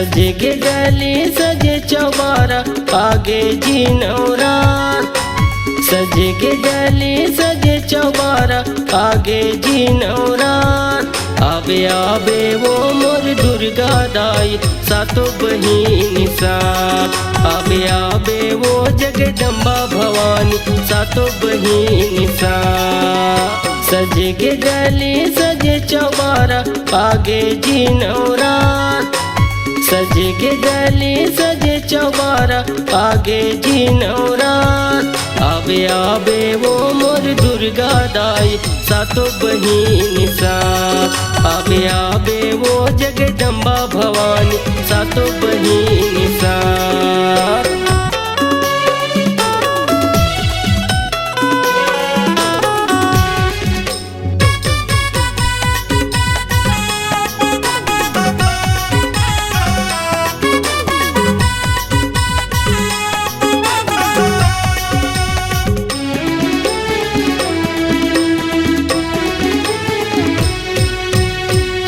सजे के गली सजे चौबारा आगे जिनौरात। सजे के गली सजे चौबारा आगे जिनौरात। आबे आबे वो मोर दुर्गा दाई सातो बहिनी साथ। आबे आबे वो जगदम्बा भवानी सातो बहिनी साथ। सजे के गली सजे चौबारा आगे जिनौरात। सजे के गली सजे चौबारा आगे जिनौरात। आबे आबे वो मोर दुर्गा दाई सातो बहिनी साथ। आबे आबे वो जगदम्बा भवानी सातो बहिनी साथ।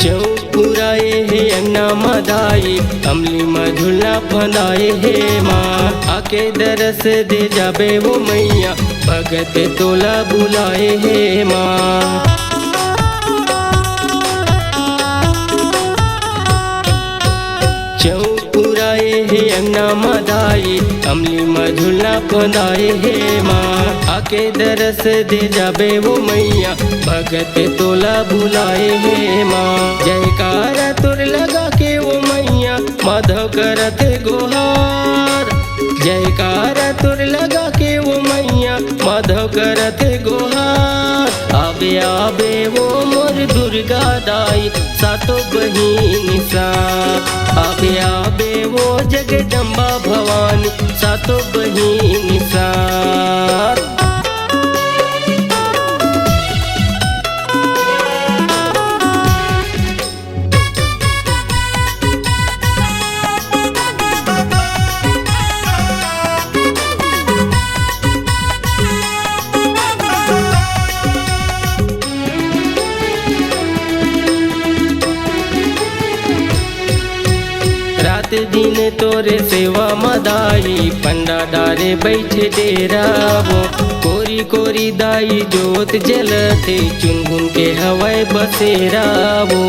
चौपुराए हे अन्ना मदाई अमली मधुला फंदाए हे माँ। आके दरस दे जाबे वो मैया भगत तोला बुलाए हे माँ। चौपुराए हे अन्ना मदाई अमली मधुला फंदाए हे माँ। आके दरस दे जाबे वो मैया भगत तोला बुलाए हे माँ। जयकारा तुर लगा के वो मैया माधव करत गोहार। जयकारा तुर लगा के वो मैया माधव करत गोहार। आबे आबे वो मोर दुर्गा दाई सातो बहिनी साथ। आबे आबे वो जगदम्बा भवानी सातो बहिनी साथ। रात दिन तोरे सेवा मदाई पंडा डारे बैठे डेरा वो। कोरी कोरी दाई जोत जलते चुनगुन के हवाई बसेरा वो।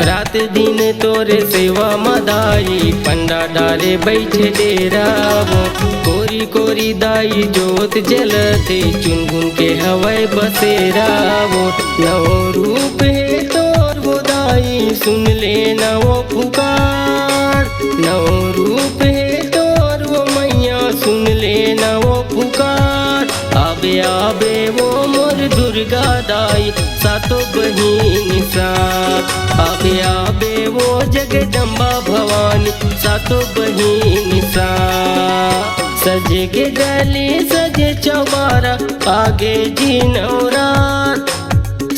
रात दिन तोरे सेवा मदाई पंडा डारे बैठे डेरा वो। कोरी कोरी दाई जोत जलते चुनगुन के हवाई बसेरा वो। नौ रूप है तोर वो दाई सुन लेना वो पुकार। नौ रूप है तोर वो मैया सुन लेना वो पुकार। आबे आबे वो मोर दुर्गा दाई सातो बहिनी साथ। आबे आबे वो जगदम्बा भवानी सातो बहिनी साथ। सजे के गली सजे चौबारा आगे जिनौरात।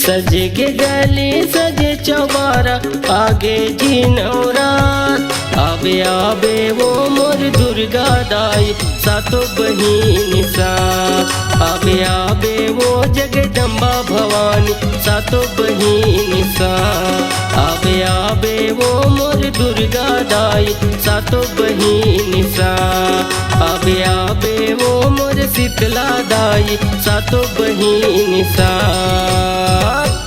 सजे के गली सजे चौबारा आगे जिनौरात। आबे आबे वो मोर दुर्गा दाई सातो बहिनी साथ। आबे आबे वो जगदम्बा भवानी सातो बहिनी साथ। आबे आबे वो मोर दुर्गा दाई सातो बहिनी साथ। आबे आबे वो मोर शीतला दाई सातो बहिनी साथ।